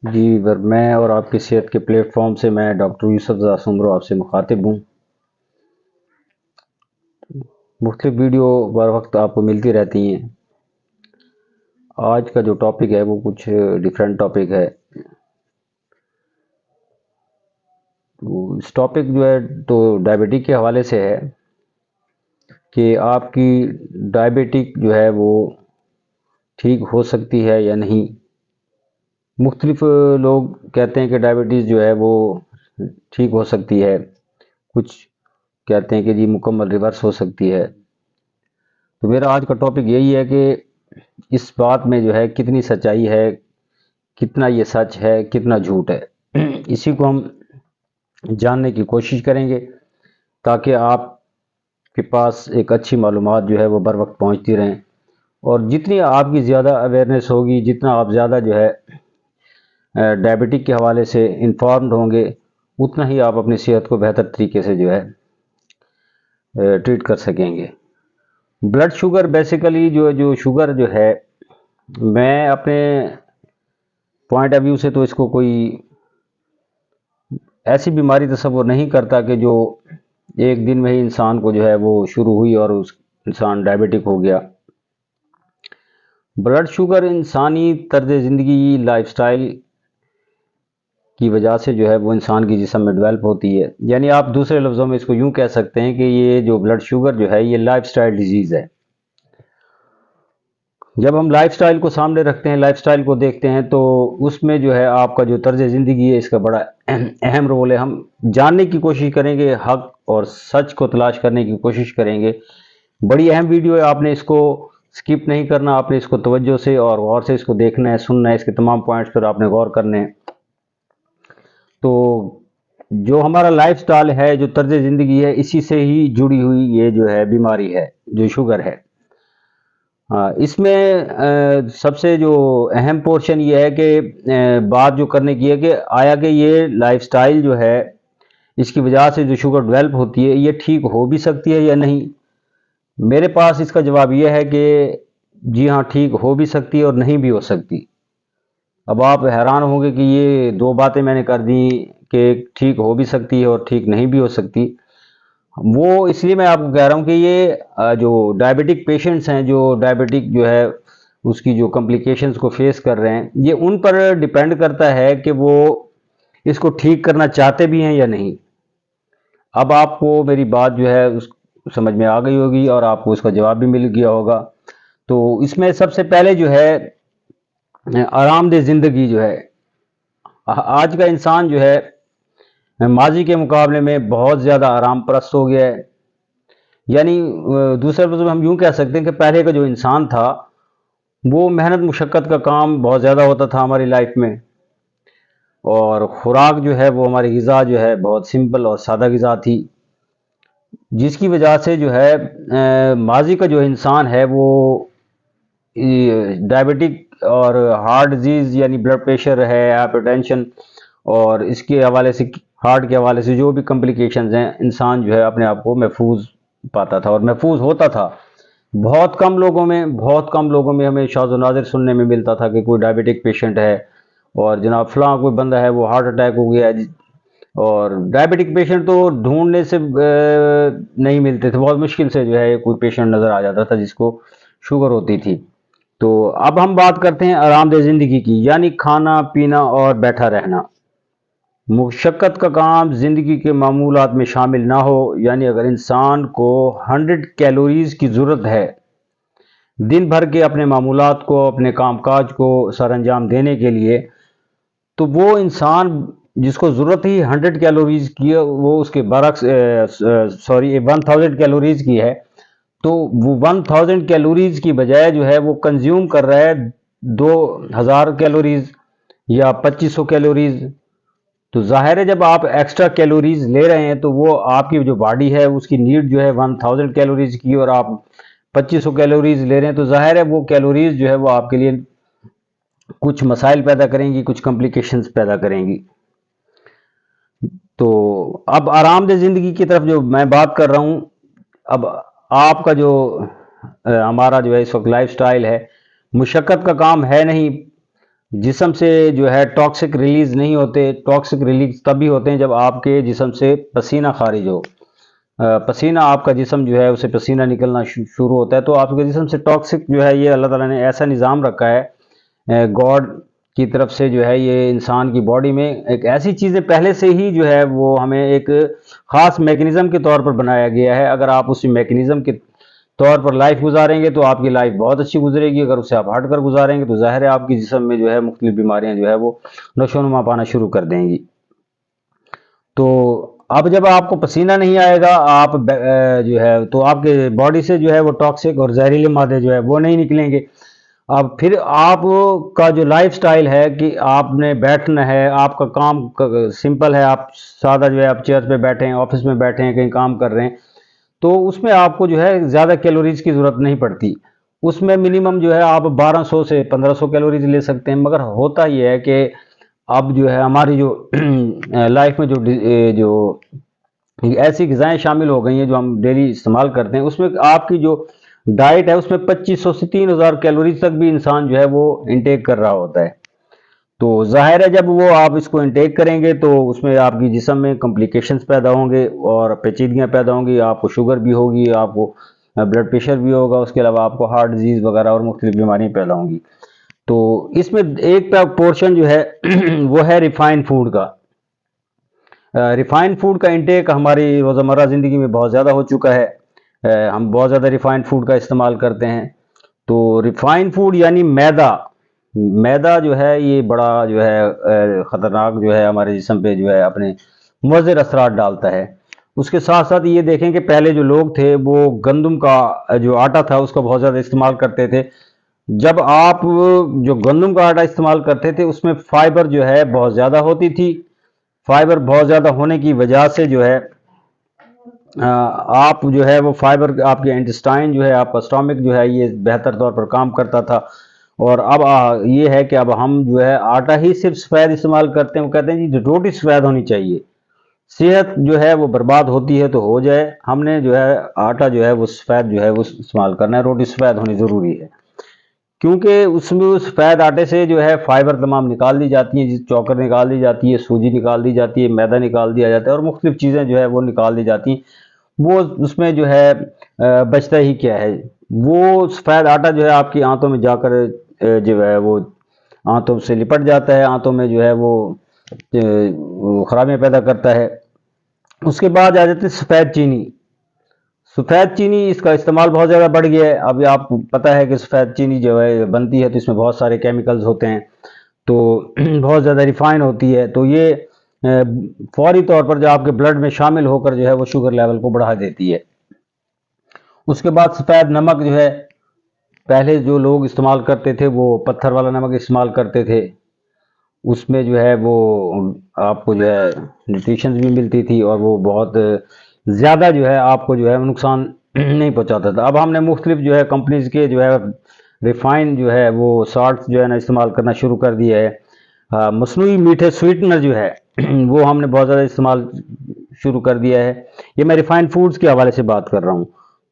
जी वर मैं और आपकी सेहत के प्लेटफॉर्म से मैं डॉक्टर यूसुफ सुमरो आपसे मुखातिब हूँ। मुख्तलिफ वीडियो बर वक्त आपको मिलती रहती हैं। आज का जो टॉपिक है वो कुछ डिफरेंट टॉपिक है। तो इस टॉपिक जो है तो डायबिटिक के हवाले से है कि आपकी डायबिटिक जो है वो ठीक हो सकती है या नहीं। मुख्तलिफ लोग कहते हैं कि डायबिटीज़ जो है वो ठीक हो सकती है, कुछ कहते हैं कि जी मुकम्मल रिवर्स हो सकती है। तो मेरा आज का टॉपिक यही है कि इस बात में जो है कितनी सच्चाई है, कितना ये सच है, कितना झूठ है। इसी को हम जानने की कोशिश करेंगे ताकि आपके पास एक अच्छी मालूमात जो है वो बर वक्त पहुँचती रहें। और जितनी आपकी ज़्यादा अवेयरनेस होगी, जितना आप ज़्यादा जो है डायबिटिक के हवाले से इन्फॉर्म्ड होंगे, उतना ही आप अपनी सेहत को बेहतर तरीके से जो है ट्रीट कर सकेंगे। ब्लड शुगर बेसिकली जो शुगर जो है, मैं अपने पॉइंट ऑफ व्यू से तो इसको कोई ऐसी बीमारी तस्वुर नहीं करता कि जो एक दिन में ही इंसान को जो है वो शुरू हुई और उस इंसान डायबिटिक हो गया। ब्लड शुगर इंसानी तर्ज ज़िंदगी, लाइफस्टाइल की वजह से जो है वो इंसान की जिस्म में डेवलप होती है। यानी आप दूसरे लफ्ज़ों में इसको यूँ कह सकते हैं कि ये जो ब्लड शुगर जो है ये लाइफस्टाइल डिजीज़ है। जब हम लाइफस्टाइल को सामने रखते हैं, लाइफस्टाइल को देखते हैं, तो उसमें जो है आपका जो तर्ज ज़िंदगी है इसका बड़ा अहम रोल है। हम जानने की कोशिश करेंगे, हक और सच को तलाश करने की कोशिश करेंगे। बड़ी अहम वीडियो है, आपने इसको स्किप नहीं करना, आपने इसको तवज्जो से और गौर से इसको देखना है, सुनना है, इसके तमाम पॉइंट्स पर आपने गौर करने हैं। तो जो हमारा लाइफस्टाइल है, जो तर्ज ज़िंदगी है, इसी से ही जुड़ी हुई ये जो है बीमारी है, जो शुगर है। हाँ, इसमें सबसे जो अहम पोर्शन ये है कि बात जो करने की है कि आया कि ये लाइफस्टाइल जो है, इसकी वजह से जो शुगर डेवलप होती है, ये ठीक हो भी सकती है या नहीं। मेरे पास इसका जवाब ये है कि जी हाँ, ठीक हो भी सकती है और नहीं भी हो सकती। अब आप हैरान होंगे कि ये दो बातें मैंने कर दी कि ठीक हो भी सकती है और ठीक नहीं भी हो सकती। वो इसलिए मैं आपको कह रहा हूँ कि ये जो डायबिटिक पेशेंट्स हैं, जो डायबिटिक जो है उसकी जो कॉम्प्लिकेशंस को फेस कर रहे हैं, ये उन पर डिपेंड करता है कि वो इसको ठीक करना चाहते भी हैं या नहीं। अब आपको मेरी बात जो है उस समझ में आ गई होगी और आपको उसका जवाब भी मिल गया होगा। तो इसमें सबसे पहले जो है आरामदेह ज़िंदगी जो है, आज का इंसान जो है माजी के मुकाबले में बहुत ज़्यादा आराम परस्त हो गया है। यानी दूसरे लफ्ज़ में हम यूँ कह सकते हैं कि पहले का जो इंसान था, वो मेहनत मुशक्क़त का काम बहुत ज़्यादा होता था हमारी लाइफ में, और खुराक जो है वो हमारी ग़िज़ा जो है बहुत सिंपल और सादा ग़िज़ा थी, जिसकी वजह से जो है माजी का जो इंसान है वो डायबिटिक और हार्ट डिजीज़ यानी ब्लड प्रेशर है, हाइपरटेंशन और इसके हवाले से हार्ट के हवाले से जो भी कॉम्प्लिकेशंस हैं, इंसान जो है अपने आप को महफूज पाता था और महफूज होता था। बहुत कम लोगों में हमें शाज़ व नादिर सुनने में मिलता था कि कोई डायबिटिक पेशेंट है और जनाब फ़लाँ कोई बंदा है वो हार्ट अटैक हो गया है। और डायबिटिक पेशेंट तो ढूंढने से नहीं मिलते थे, बहुत मुश्किल से जो है कोई पेशेंट नज़र आ जाता था जिसको शुगर होती थी। तो अब हम बात करते हैं आरामदेह ज़िंदगी की, यानी खाना पीना और बैठा रहना। मुशक्क़त का काम ज़िंदगी के मामूलात में शामिल ना हो, यानी अगर इंसान को 100 कैलोरीज़ की ज़रूरत है दिन भर के अपने मामूलात को, अपने कामकाज को सर अंजाम देने के लिए, तो वो इंसान जिसको ज़रूरत ही 100 कैलोरीज़ की है, वो उसके बरक्स 1000 कैलोरीज़ की है, तो वो 1000 कैलोरीज़ की बजाय जो है वो कंज्यूम कर रहा है 2000 कैलोरीज़ या 2500 कैलोरीज़। तो ज़ाहिर है जब आप एक्स्ट्रा कैलोरीज ले रहे हैं तो वो आपकी जो बॉडी है उसकी नीड जो है 1000 कैलोरीज की, और आप 2500 कैलोरीज ले रहे हैं, तो ज़ाहिर है वो कैलोरीज जो है वो आपके लिए कुछ मसाइल पैदा करेंगी, कुछ कॉम्प्लिकेशंस पैदा करेंगी। तो अब आरामदेह ज़िंदगी की तरफ जो मैं बात कर रहा हूँ, अब आपका जो हमारा जो है इस वक्त लाइफ स्टाइल है, मुशक्क़त का काम है नहीं, जिस्म से जो है टॉक्सिक रिलीज नहीं होते। टॉक्सिक रिलीज तभी होते हैं जब आपके जिस्म से पसीना खारिज हो। पसीना, आपका जिस्म जो है उसे पसीना निकलना शुरू होता है, तो आपके जिस्म से टॉक्सिक जो है, ये अल्लाह ताला ने ऐसा निज़ाम रखा है गॉड की तरफ से जो है, ये इंसान की बॉडी में एक ऐसी चीज़ें पहले से ही जो है वो हमें एक ख़ास मैकेनिज़्म के तौर पर बनाया गया है। अगर आप उसी मैकेनिज़्म के तौर पर लाइफ गुजारेंगे तो आपकी लाइफ बहुत अच्छी गुजरेगी। अगर उसे आप हट कर गुजारेंगे तो ज़ाहिर है आपकी जिस्म में जो है मुख्तलिफ बीमारियां जो है वो नशोनुमा पाना शुरू कर देंगी। तो अब जब आपको पसीना नहीं आएगा, आप जो है तो आपके बॉडी से जो है वो टॉक्सिक और जहरीले मादे जो है वो नहीं निकलेंगे। अब फिर आपका जो लाइफस्टाइल है कि आपने बैठना है, आपका काम सिंपल है, आप सादा जो है आप चेयर पे बैठे हैं, ऑफिस में बैठे हैं, कहीं काम कर रहे हैं, तो उसमें आपको जो है ज़्यादा कैलोरीज की ज़रूरत नहीं पड़ती। उसमें मिनिमम जो है आप 1200 से 1500 कैलोरीज ले सकते हैं। मगर होता यह है कि अब जो है हमारी जो लाइफ में जो ऐसी ग़िज़ाएँ शामिल हो गई हैं जो हम डेली इस्तेमाल करते हैं, उसमें आपकी जो डाइट है उसमें 2500 से 3000 कैलोरीज तक भी इंसान जो है वो इंटेक कर रहा होता है। तो ज़ाहिर है जब वो आप इसको इंटेक करेंगे तो उसमें आपकी जिस्म में कॉम्प्लिकेशंस पैदा होंगे और पेचीदगियाँ पैदा होंगी, आपको शुगर भी होगी, आपको ब्लड प्रेशर भी होगा, उसके अलावा आपको हार्ट डिजीज़ वगैरह और मुख्तलिफ बीमारियाँ पैदा होंगी। तो इसमें एक पोर्शन जो है वो है रिफाइंड फूड का। रिफाइंड फूड का इंटेक हमारी रोज़मर्रा ज़िंदगी में बहुत ज़्यादा हो चुका है। हम बहुत ज़्यादा रिफाइंड फूड का इस्तेमाल करते हैं। तो रिफाइंड फूड यानी मैदा, मैदा जो है ये बड़ा जो है ख़तरनाक जो है हमारे जिस्म पे जो है अपने मुज़िर असरात डालता है। उसके साथ साथ ये देखें कि पहले जो लोग थे वो गंदम का जो आटा था उसका बहुत ज़्यादा इस्तेमाल करते थे। जब आप जो गंदम का आटा इस्तेमाल करते थे उसमें फाइबर जो है बहुत ज़्यादा होती थी। फाइबर बहुत ज़्यादा होने की वजह से जो है आप जो है वो फाइबर, आपके इंटेस्टाइन जो है, आपका स्टमक जो है ये बेहतर तौर पर काम करता था। और अब ये है कि अब हम जो है आटा ही सिर्फ सफ़ेद इस्तेमाल करते हैं। वो कहते हैं जी रोटी सफ़ेद होनी चाहिए, सेहत जो है वो बर्बाद होती है तो हो जाए, हमने जो है आटा जो है वो सफ़ेद जो है वो इस्तेमाल करना है, रोटी सफ़ेद होनी ज़रूरी है। क्योंकि उसमें उस सफ़ेद आटे से जो है फाइबर तमाम निकाल दी जाती हैं, चौकर निकाल दी जाती है, सूजी निकाल दी जाती है, मैदा निकाल दिया जाता है और मुख्तलिफ चीज़ें जो है वो निकाल दी जाती हैं। वो उसमें जो है बचता ही क्या है, वो सफ़ेद आटा जो है आपकी आंतों में जाकर जो है वो आंतों से लिपट जाता है, आंतों में जो है वो खराबियाँ पैदा करता है। उसके बाद आ जाती है सफ़ेद चीनी। सफ़ेद चीनी, इसका इस्तेमाल बहुत ज़्यादा बढ़ गया है। अभी आपको पता है कि सफ़ेद चीनी जो है बनती है तो इसमें बहुत सारे केमिकल्स होते हैं, तो बहुत ज़्यादा रिफाइन होती है, तो ये फौरी तौर पर जो आपके ब्लड में शामिल होकर जो है वो शुगर लेवल को बढ़ा देती है। उसके बाद सफ़ेद नमक जो है, पहले जो लोग इस्तेमाल करते थे वो पत्थर वाला नमक इस्तेमाल करते थे। उसमें जो है वो आपको जो है न्यूट्रिशंस भी मिलती थी और वो बहुत ज़्यादा जो है आपको जो है नुकसान नहीं पहुंचाता था। अब हमने मुख्तलिफ जो है कंपनीज के जो है रिफाइन जो है वो साल्ट जो है ना इस्तेमाल करना शुरू कर दिया है। मसनूई मीठे स्वीटनर जो है वो हमने बहुत ज़्यादा इस्तेमाल शुरू कर दिया है। ये मैं रिफाइंड फूड्स के हवाले से बात कर रहा हूँ।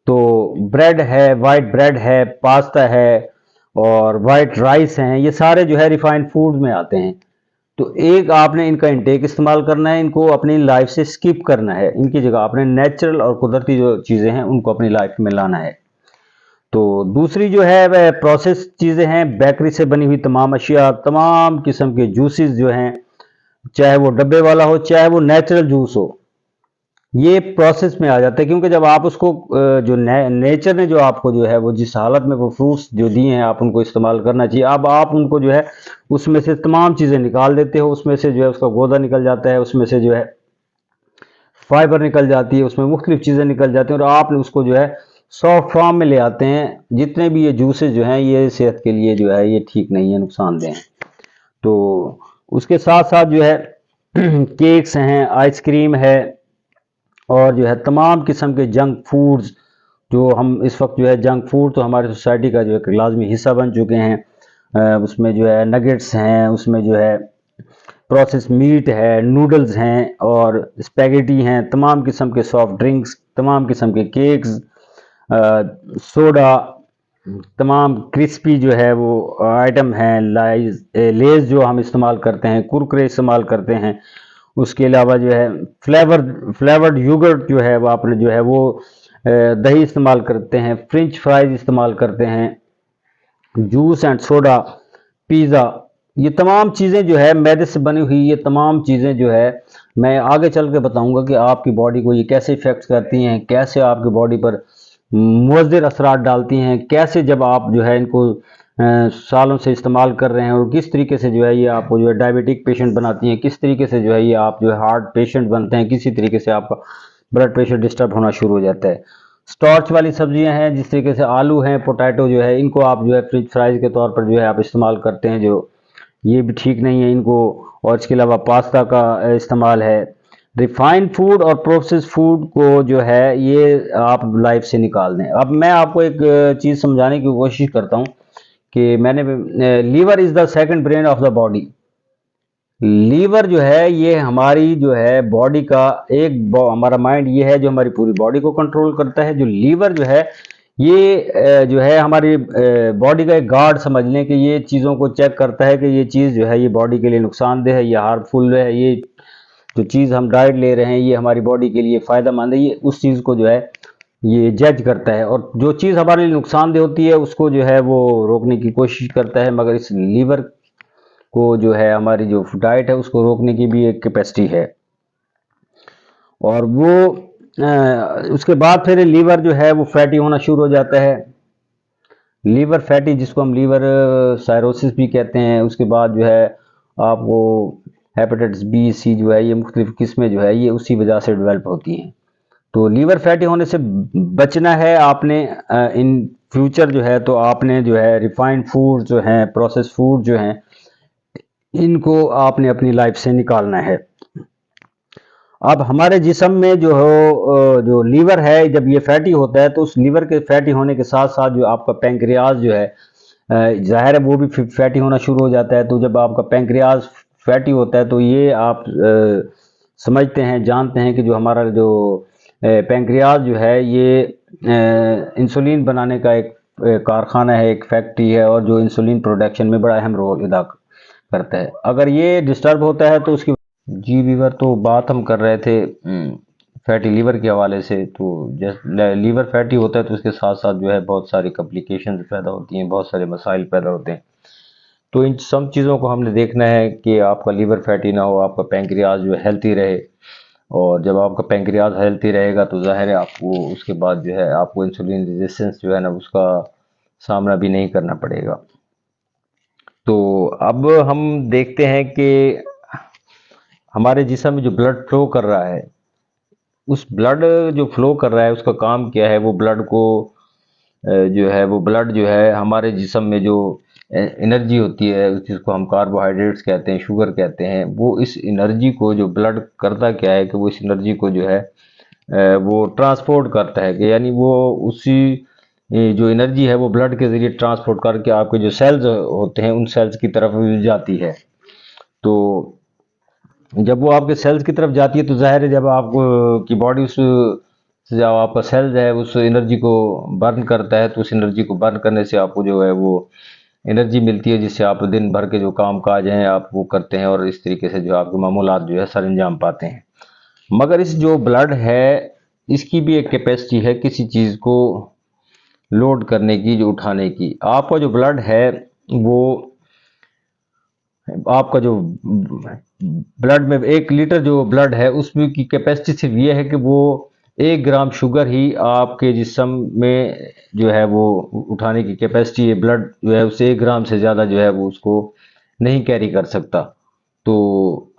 तो ब्रेड है, वाइट ब्रेड है, पास्ता है और वाइट राइस हैं, ये सारे जो है रिफाइंड फूड में आते हैं। तो एक आपने इनका इंटेक इस्तेमाल करना है, इनको अपनी लाइफ से स्किप करना है, इनकी जगह आपने नेचुरल और कुदरती जो चीज़ें हैं उनको अपनी लाइफ में लाना है। तो दूसरी जो है वह प्रोसेस चीज़ें हैं, बेकरी से बनी हुई तमाम अशिया, तमाम किस्म के जूसेस जो हैं, चाहे वो डब्बे वाला हो चाहे वो नेचुरल जूस हो, ये प्रोसेस में आ जाता है। क्योंकि जब आप उसको जो नेचर ने जो आपको जो है वो जिस हालत में वो फ्रूट्स जो दिए हैं आप उनको इस्तेमाल करना चाहिए। अब आप उनको जो है उसमें से तमाम चीज़ें निकाल देते हो, उसमें से जो है उसका गोदा निकल जाता है, उसमें से जो है फाइबर निकल जाती है, उसमें मुख्तलिफ चीज़ें निकल जाती हैं और आप उसको जो है सॉफ्ट फॉर्म में ले आते हैं। जितने भी ये जूसेस जो हैं ये सेहत के लिए जो है ये ठीक नहीं है, नुकसानदेह हैं। तो उसके साथ साथ जो है केक्स हैं, आइसक्रीम है और जो है तमाम किस्म के जंक फूड्स, जो हम इस वक्त जो है जंक फूड तो हमारी सोसाइटी का जो एक लाजमी हिस्सा बन चुके हैं। उसमें जो है नगेट्स हैं, उसमें जो है प्रोसेस मीट है, नूडल्स हैं और स्पैगेटी हैं, तमाम किस्म के सॉफ्ट ड्रिंक्स, तमाम किस्म के केक्स, सोडा, तमाम क्रिस्पी जो है वो आइटम हैं, लेज जो हम इस्तेमाल करते हैं, कुरकुरे इस्तेमाल करते हैं, उसके अलावा जो है फ्लेवर्ड योगर्ट जो है वो आपने जो है वो दही इस्तेमाल करते हैं, फ्रेंच फ्राइज इस्तेमाल करते हैं, जूस एंड सोडा, पिज़्ज़ा, ये तमाम चीज़ें जो है मैदे से बनी हुई, ये तमाम चीज़ें जो है मैं आगे चल के बताऊंगा कि आपकी बॉडी को ये कैसे इफ़ेक्ट करती हैं, कैसे आपकी बॉडी पर मुअज़्ज़िर असरात डालती हैं, कैसे जब आप जो है इनको सालों से इस्तेमाल कर रहे हैं और किस तरीके से जो है ये आपको जो है डायबिटिक पेशेंट बनाती हैं, किस तरीके से जो है ये आप जो है हार्ट पेशेंट बनते हैं, किसी तरीके से आपका ब्लड प्रेशर डिस्टर्ब होना शुरू हो जाता है। स्टार्च वाली सब्जियां हैं जिस तरीके से आलू हैं, पोटैटो जो है, इनको आप जो है फ्रेंच फ्राइज के तौर पर जो है आप इस्तेमाल करते हैं, जो ये भी ठीक नहीं है इनको। और इसके अलावा पास्ता का इस्तेमाल है। रिफाइंड फूड और प्रोसेस फूड को जो है ये आप लाइफ से निकाल दें। अब मैं आपको एक चीज़ समझाने की कोशिश करता हूँ कि मैंने liver is the second brain of the body. Liver जो है ये हमारी जो है बॉडी का हमारा माइंड ये है जो हमारी पूरी बॉडी को कंट्रोल करता है। जो लीवर जो है ये जो है हमारी बॉडी का एक गार्ड समझ लें कि ये चीज़ों को चेक करता है कि ये चीज़ जो है ये बॉडी के लिए नुकसानदेह है, ये हार्मफुल है, ये जो चीज़ हम डाइट ले रहे हैं ये हमारी बॉडी के लिए फ़ायदेमंद है, ये उस चीज़ को जो है ये जज करता है। और जो चीज़ हमारे लिए नुकसानदेह होती है उसको जो है वो रोकने की कोशिश करता है। मगर इस लीवर को जो है हमारी जो डाइट है उसको रोकने की भी एक कैपेसिटी है। और वो उसके बाद फिर लीवर जो है वो फैटी होना शुरू हो जाता है। लीवर फैटी जिसको हम लीवर साइरोसिस भी कहते हैं। उसके बाद जो है आपको हेपेटाइटिस बी सी जो है ये मुख्तलिफ किस्में जो है ये उसी वजह से डेवलप होती हैं। तो लीवर फैटी होने से बचना है आपने इन फ्यूचर जो है, तो आपने जो है रिफाइंड फूड जो हैं, प्रोसेस फूड जो हैं, इनको आपने अपनी लाइफ से निकालना है। अब हमारे जिस्म में जो हो जो लीवर है जब ये फैटी होता है तो उस लीवर के फैटी होने के साथ साथ जो आपका पैंक्रियाज जो है ज़ाहिर है वो भी फैटी होना शुरू हो जाता है। तो जब आपका पैंक्रियाज फैटी होता है तो ये आप समझते हैं, जानते हैं कि जो हमारा जो पैंक्रियाज जो है ये इंसुलिन बनाने का एक कारखाना है, एक फैक्ट्री है, और जो इंसुलिन प्रोडक्शन में बड़ा अहम रोल अदा करता है। अगर ये डिस्टर्ब होता है तो उसकी जी वीवर तो बात हम कर रहे थे फैटी लीवर के हवाले से। तो जैसे लीवर फैटी होता है तो उसके साथ साथ जो है बहुत सारी कॉम्प्लिकेशंस पैदा होती हैं, बहुत सारे मसाइल पैदा होते हैं। तो इन सब चीज़ों को हमने देखना है कि आपका लीवर फैटी ना हो, आपका पैंक्रियाज जो है हेल्थी रहे। और जब आपका पैंक्रियाज हेल्थी रहेगा तो ज़ाहिर है आपको उसके बाद जो है आपको इंसुलिन रेजिस्टेंस जो है ना उसका सामना भी नहीं करना पड़ेगा। तो अब हम देखते हैं कि हमारे जिस्म में जो ब्लड फ्लो कर रहा है, उस ब्लड जो फ्लो कर रहा है उसका काम क्या है। वो ब्लड को जो है वो ब्लड जो है हमारे जिस्म में जो एनर्जी होती है जिसको हम कार्बोहाइड्रेट्स कहते हैं, शुगर कहते हैं, वो इस एनर्जी को जो ब्लड करता क्या है कि वो इस एनर्जी को जो है वो ट्रांसपोर्ट करता है कि यानी वो उसी जो एनर्जी है वो ब्लड के ज़रिए ट्रांसपोर्ट करके आपके जो सेल्स होते हैं उन सेल्स की तरफ जाती है। तो जब वो आपके सेल्स की तरफ जाती है तो जाहिर है जब आप की बॉडी उस जब आपका सेल्स है उस एनर्जी को बर्न करता है तो उस एनर्जी को बर्न करने से आपको जो है वो एनर्जी मिलती है जिससे आप दिन भर के जो काम काज हैं आप वो करते हैं और इस तरीके से जो आपके मामूलात जो है सर अंजाम पाते हैं। मगर इस जो ब्लड है इसकी भी एक कैपेसिटी है किसी चीज़ को लोड करने की, जो उठाने की। आपका जो ब्लड है वो आपका जो ब्लड में 1 लीटर जो ब्लड है उसमें की कैपेसिटी सिर्फ ये है कि वो 1 ग्राम शुगर ही आपके जिस्म में जो है वो उठाने की कैपेसिटी है। ब्लड जो है उससे 1 ग्राम से ज़्यादा जो है वो उसको नहीं कैरी कर सकता। तो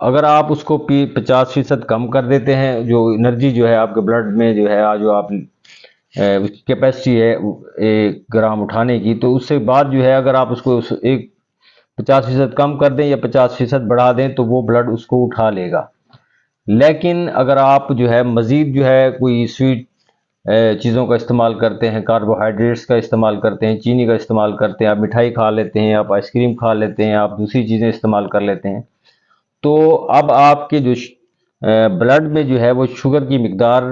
अगर आप उसको 50% कम कर देते हैं, जो एनर्जी जो है आपके ब्लड में जो है जो आप उसकी कैपेसिटी है 1 ग्राम उठाने की, तो उससे बाद जो है अगर आप उसको एक 50% कम कर दें या 50% बढ़ा दें तो वो ब्लड उसको उठा लेगा। लेकिन अगर आप जो है मज़ीद जो है कोई स्वीट चीज़ों का इस्तेमाल करते हैं, कार्बोहाइड्रेट्स का इस्तेमाल करते हैं, चीनी का इस्तेमाल करते हैं, आप मिठाई खा लेते हैं, आप आइसक्रीम खा लेते हैं, आप दूसरी चीज़ें इस्तेमाल कर लेते हैं, तो अब आपके जो ब्लड में जो है वो शुगर की मिकदार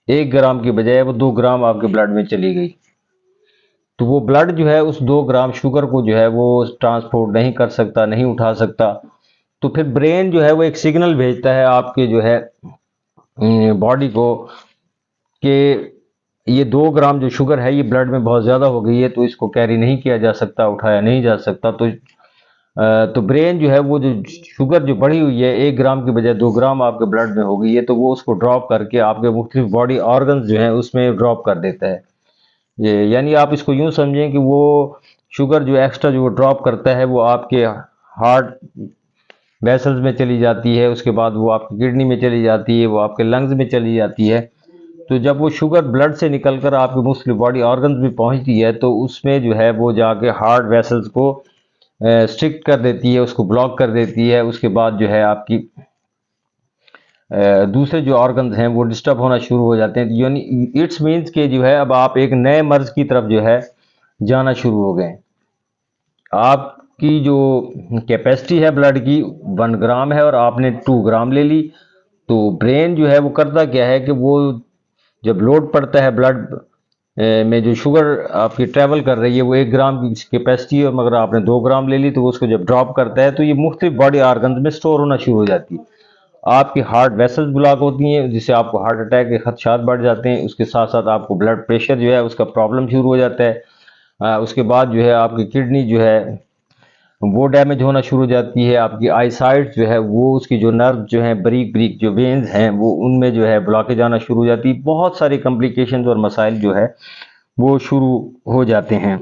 1 ग्राम की बजाय वो 2 ग्राम आपके ब्लड में चली गई। तो वो ब्लड जो है उस 2 ग्राम शुगर को जो है वो ट्रांसपोर्ट नहीं कर सकता, नहीं उठा सकता। तो फिर ब्रेन जो है वो एक सिग्नल भेजता है आपके जो है बॉडी को कि ये 2 ग्राम जो शुगर है ये ब्लड में बहुत ज़्यादा हो गई है, तो इसको कैरी नहीं किया जा सकता, उठाया नहीं जा सकता। तो ब्रेन जो है वो जो शुगर जो बढ़ी हुई है 1 ग्राम की बजाय 2 ग्राम आपके ब्लड में हो गई है, तो वो उसको ड्रॉप करके आपके मुख्तलिफ बॉडी ऑर्गन्स जो हैं उसमें ड्रॉप कर देता है। ये यानी आप इसको यूं समझें कि वो शुगर जो एक्स्ट्रा जो वो ड्रॉप करता है वो आपके हार्ट वेसल्स में चली जाती है, उसके बाद वो आपकी किडनी में चली जाती है, वो आपके लंग्स में चली जाती है। तो जब वो शुगर ब्लड से निकलकर आपके मुख्तलिफ बॉडी ऑर्गन्स में पहुंचती है तो उसमें जो है वो जाके हार्ट वेसल्स को स्ट्रिक्ट कर देती है, उसको ब्लॉक कर देती है। उसके बाद जो है आपकी दूसरे जो ऑर्गन्स हैं वो डिस्टर्ब होना शुरू हो जाते हैं। यानी इट्स मीन्स के जो है अब आप एक नए मर्ज की तरफ जो है जाना शुरू हो गए। आपकी जो कैपेसिटी है ब्लड की 1 ग्राम है और आपने 2 ग्राम ले ली। तो ब्रेन जो है वो करता क्या है कि वो जब लोड पड़ता है ब्लड में जो शुगर आपकी ट्रैवल कर रही है वो 1 ग्राम की कैपेसिटी है, मगर आपने 2 ग्राम ले ली, तो वो उसको जब ड्रॉप करता है तो ये मुख्तलिफ बॉडी आर्गन में स्टोर होना शुरू हो जाती है। आपकी हार्ट वेसल्स ब्लॉक होती हैं जिससे आपको हार्ट अटैक के खदशात बढ़ जाते हैं। उसके साथ साथ आपको ब्लड प्रेशर जो है उसका प्रॉब्लम शुरू हो जाता है। उसके बाद जो है आपकी किडनी जो है वो डैमेज होना शुरू हो जाती है। आपकी आई साइट जो है वो उसकी जो नर्व जो है बारीक बारीक जो वेन्स हैं वो उनमें जो है ब्लॉकेज आना शुरू हो जाती है। बहुत सारी कॉम्प्लिकेशंस और मसाइल जो है वो शुरू हो जाते हैं।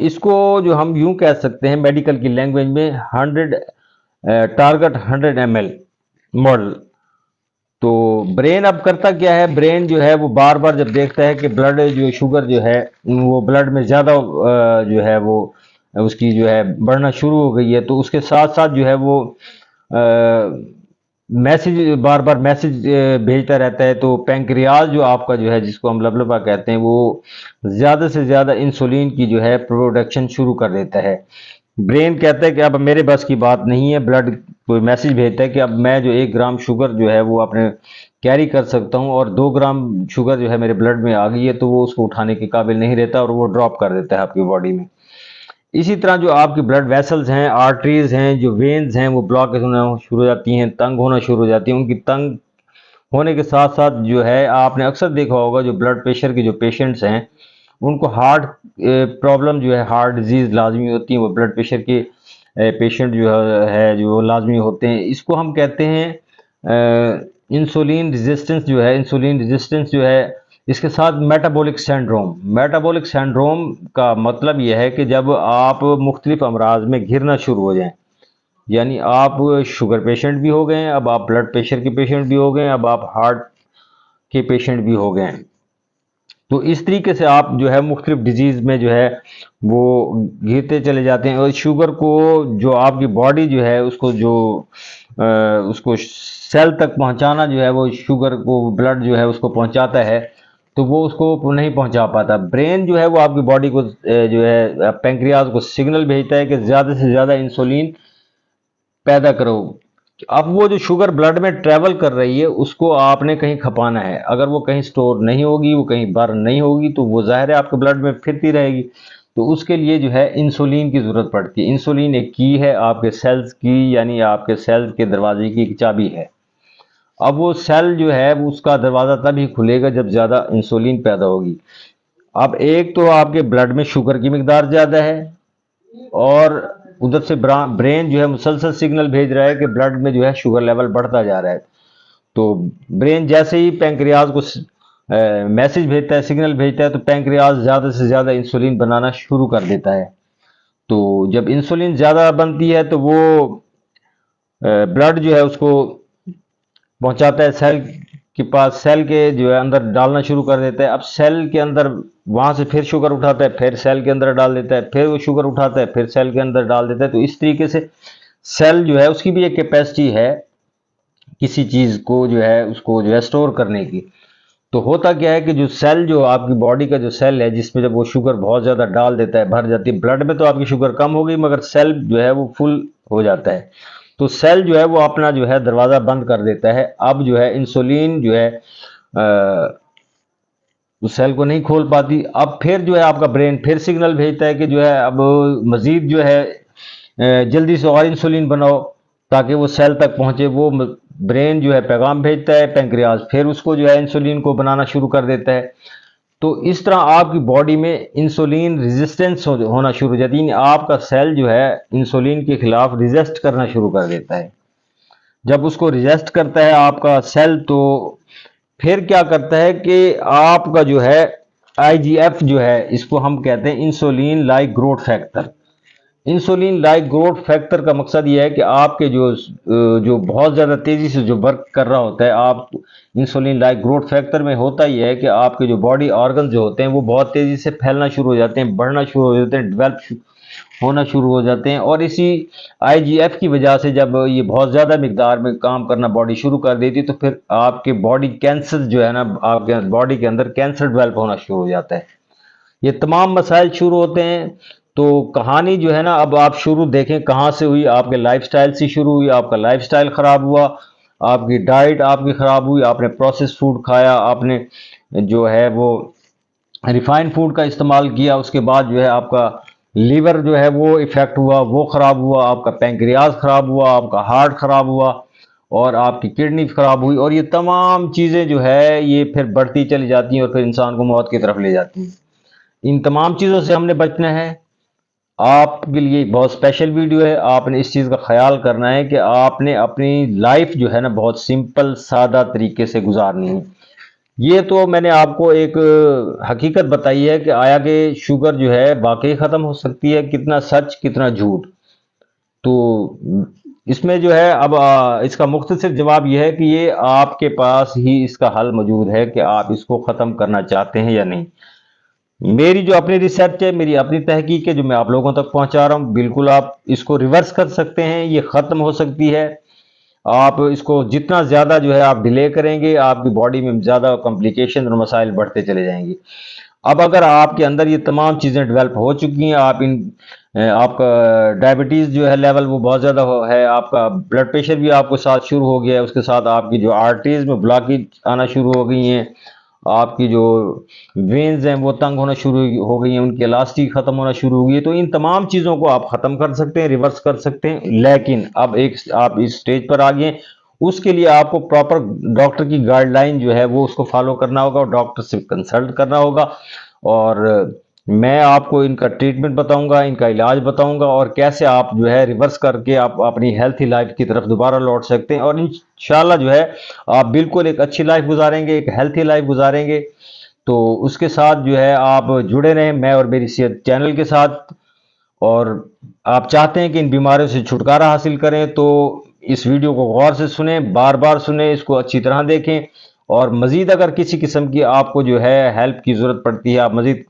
इसको जो हम यूं कह सकते हैं मेडिकल की लैंग्वेज में 100 मॉडल। तो ब्रेन अब करता क्या है, ब्रेन जो है वो बार बार जब देखता है कि ब्लड जो शुगर जो है वो ब्लड में ज़्यादा जो है वो उसकी जो है बढ़ना शुरू हो गई है, तो उसके साथ साथ जो है वो मैसेज बार बार मैसेज भेजता रहता है। तो पैंक्रियाज जो आपका जो है जिसको हम लबलबा कहते हैं वो ज़्यादा से ज़्यादा इंसुलिन की जो है प्रोडक्शन शुरू कर देता है। ब्रेन कहता है कि अब मेरे बस की बात नहीं है, ब्लड कोई मैसेज भेजता है कि अब मैं जो 1 ग्राम शुगर जो है वो अपने कैरी कर सकता हूँ और 2 ग्राम शुगर जो है मेरे ब्लड में आ गई है, तो वो उसको उठाने के काबिल नहीं रहता और वो ड्रॉप कर देता है आपकी बॉडी में। इसी तरह जो आपकी ब्लड वेसल्स हैं, आर्टरीज हैं, जो वेन्स हैं वो ब्लॉक होना शुरू हो जाती हैं, तंग होना शुरू हो जाती हैं। उनकी तंग होने के साथ साथ जो है आपने अक्सर देखा होगा जो ब्लड प्रेशर के जो पेशेंट्स हैं उनको हार्ट प्रॉब्लम जो है हार्ट डिजीज लाजमी होती है। वो ब्लड प्रेशर के पेशेंट जो है जो लाजमी होते हैं। इसको हम कहते हैं इंसुलिन रेजिस्टेंस जो है। इंसुलिन रेजिस्टेंस जो है इसके साथ मेटाबॉलिक सिंड्रोम। मेटाबॉलिक सिंड्रोम का मतलब यह है कि जब आप मुख्तलिफ अमराज में घिरना शुरू हो जाएं, यानी आप शुगर पेशेंट भी हो गए, अब आप ब्लड प्रेशर के पेशेंट भी हो गए, अब आप हार्ट के पेशेंट भी हो गए। तो इस तरीके से आप जो है मुख्तलिफ डिजीज़ में जो है वो घिरते चले जाते हैं। और शुगर को जो आपकी बॉडी जो है उसको जो उसको सेल तक पहुंचाना जो है वो शुगर को ब्लड जो है उसको पहुंचाता है, तो वो उसको नहीं पहुंचा पाता। ब्रेन जो है वो आपकी बॉडी को जो है पैंक्रियाज को सिग्नल भेजता है कि ज़्यादा से ज़्यादा इंसुलिन पैदा करो। अब वो जो शुगर ब्लड में ट्रेवल कर रही है उसको आपने कहीं खपाना है। अगर वो कहीं स्टोर नहीं होगी, वो कहीं बर्न नहीं होगी, तो वो ज़ाहिर है आपके ब्लड में फिरती रहेगी। तो उसके लिए जो है इंसुलिन की ज़रूरत पड़ती है। इंसुलिन एक की है आपके सेल्स की, यानी आपके सेल्स के दरवाजे की एक चाबी है। अब वो सेल जो है उसका दरवाज़ा तभी खुलेगा जब ज़्यादा इंसुलिन पैदा होगी। अब एक तो आपके ब्लड में शुगर की मिकदार ज़्यादा है और उधर से ब्रेन जो है मुसलसल सिग्नल भेज रहा है कि ब्लड में जो है शुगर लेवल बढ़ता जा रहा है। तो ब्रेन जैसे ही पैंक्रियाज को मैसेज भेजता है, सिग्नल भेजता है, तो पैंक्रियाज ज़्यादा से ज़्यादा इंसुलिन बनाना शुरू कर देता है। तो जब इंसुलिन ज़्यादा बनती है तो वो ब्लड जो है उसको पहुंचाता है सेल के पास, सेल के जो है अंदर डालना शुरू कर देता है। अब सेल के अंदर वहां से फिर शुगर उठाता है, फिर सेल के अंदर डाल देता है, फिर वो शुगर उठाता है, फिर सेल के अंदर डाल देता है। तो इस तरीके से सेल जो है उसकी भी एक कैपेसिटी है किसी चीज़ को जो है उसको जो है स्टोर करने की। तो होता क्या है कि जो सेल जो आपकी बॉडी का जो सेल है जिसमें जब वो शुगर बहुत ज़्यादा डाल देता है, भर जाती है, ब्लड में तो आपकी शुगर कम हो गई मगर सेल जो है वो फुल हो जाता है। तो सेल जो है वो अपना जो है दरवाज़ा बंद कर देता है। अब जो है इंसुलिन जो है उस सेल को नहीं खोल पाती। अब फिर जो है आपका ब्रेन फिर सिग्नल भेजता है कि जो है अब मजीद जो है जल्दी से और इंसुलिन बनाओ ताकि वो सेल तक पहुंचे। वो ब्रेन जो है पैगाम भेजता है, पेंक्रियाज फिर उसको जो है इंसुलिन को बनाना शुरू कर देता है। तो इस तरह आपकी बॉडी में इंसुलिन रेजिस्टेंस होना शुरू हो जाती है, आपका सेल जो है इंसुलिन के खिलाफ रिजेस्ट करना शुरू कर देता है। जब उसको रिजेस्ट करता है आपका सेल, तो फिर क्या करता है कि आपका जो है आईजीएफ जो है, इसको हम कहते हैं insulin like growth factor. Insulin like growth factor का मकसद ये है कि आपके जो बहुत ज़्यादा तेज़ी से जो वर्क कर रहा होता है, आप इंसुलिन लाइक ग्रोथ फैक्टर में होता ही है कि आपके जो बॉडी ऑर्गन जो होते हैं वो बहुत तेज़ी से फैलना शुरू हो जाते हैं, बढ़ना शुरू हो जाते हैं, डेवलप होना शुरू हो जाते हैं। और इसी आईजीएफ की वजह से जब ये बहुत ज़्यादा मिकदार में काम करना बॉडी शुरू कर देती है, तो फिर आपके बॉडी कैंसर जो है ना, आपके बॉडी के अंदर कैंसर डेवलप होना शुरू हो जाता है। ये तमाम मसाइल शुरू होते हैं। तो कहानी जो है ना, अब आप शुरू देखें कहाँ से हुई, आपके लाइफस्टाइल से शुरू हुई। आपका लाइफस्टाइल ख़राब हुआ, आपकी डाइट आपकी ख़राब हुई, आपने प्रोसेस फूड खाया, आपने जो है वो रिफाइंड फूड का इस्तेमाल किया, उसके बाद जो है आपका लीवर जो है वो इफ़ेक्ट हुआ, वो ख़राब हुआ, आपका पैंक्रियाज ख़राब हुआ, आपका हार्ट ख़राब हुआ और आपकी किडनी ख़राब हुई। और ये तमाम चीज़ें जो है ये फिर बढ़ती चली जाती हैं और फिर इंसान को मौत की तरफ ले जाती हैं। इन तमाम चीज़ों से हमने बचना है। आपके लिए बहुत स्पेशल वीडियो है। आपने इस चीज़ का ख्याल करना है कि आपने अपनी लाइफ जो है ना बहुत सिंपल सादा तरीके से गुजारनी है। ये तो मैंने आपको एक हकीकत बताई है कि आया कि शुगर जो है वाकई ख़त्म हो सकती है, कितना सच कितना झूठ। तो इसमें जो है अब इसका मुख्तसर जवाब यह है कि ये आपके पास ही इसका हल मौजूद है कि आप इसको ख़त्म करना चाहते हैं या नहीं। मेरी जो अपनी रिसर्च है, मेरी अपनी तहकीक है जो मैं आप लोगों तक पहुंचा रहा हूं, बिल्कुल आप इसको रिवर्स कर सकते हैं, ये ख़त्म हो सकती है। आप इसको जितना ज़्यादा जो है आप डिले करेंगे, आपकी बॉडी में ज़्यादा कॉम्प्लिकेशन और मसाइल बढ़ते चले जाएंगे। अब अगर आपके अंदर ये तमाम चीज़ें डेवलप हो चुकी हैं, आपका डायबिटीज़ जो है लेवल वो बहुत ज़्यादा है, आपका ब्लड प्रेशर भी आपको साथ शुरू हो गया है, उसके साथ आपकी जो आर्टरीज में ब्लॉकेज आना शुरू हो गई हैं, आपकी जो वेन्स हैं वो तंग होना शुरू हो गई हैं, उनकी इलास्टिक ख़त्म होना शुरू हो गई है। तो इन तमाम चीज़ों को आप ख़त्म कर सकते हैं, रिवर्स कर सकते हैं। लेकिन अब एक आप इस स्टेज पर आ गए, उसके लिए आपको प्रॉपर डॉक्टर की गाइडलाइन जो है वो उसको फॉलो करना होगा और डॉक्टर से कंसल्ट करना होगा। और मैं आपको इनका ट्रीटमेंट बताऊंगा, इनका इलाज बताऊंगा और कैसे आप जो है रिवर्स करके आप अपनी हेल्थी लाइफ की तरफ दोबारा लौट सकते हैं। और इंशाल्लाह जो है आप बिल्कुल एक अच्छी लाइफ गुजारेंगे, एक हेल्थी लाइफ गुजारेंगे। तो उसके साथ जो है आप जुड़े रहें मैं और मेरी सेहत चैनल के साथ। और आप चाहते हैं कि इन बीमारियों से छुटकारा हासिल करें तो इस वीडियो को गौर से सुने, बार बार सुने, इसको अच्छी तरह देखें। और मज़ीद अगर किसी किस्म की आपको जो है हेल्प की ज़रूरत पड़ती है, आप मज़ीद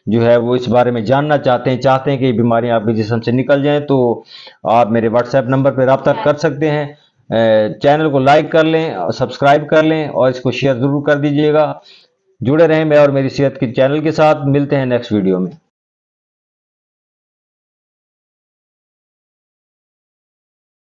जो है वो इस बारे में जानना चाहते हैं कि ये बीमारियां आपके जिस्म से निकल जाएं, तो आप मेरे व्हाट्सएप नंबर पर रब्ता कर सकते हैं। चैनल को लाइक कर लें, सब्सक्राइब कर लें और इसको शेयर ज़रूर कर दीजिएगा। जुड़े रहें मैं और मेरी सेहत के चैनल के साथ। मिलते हैं नेक्स्ट वीडियो में।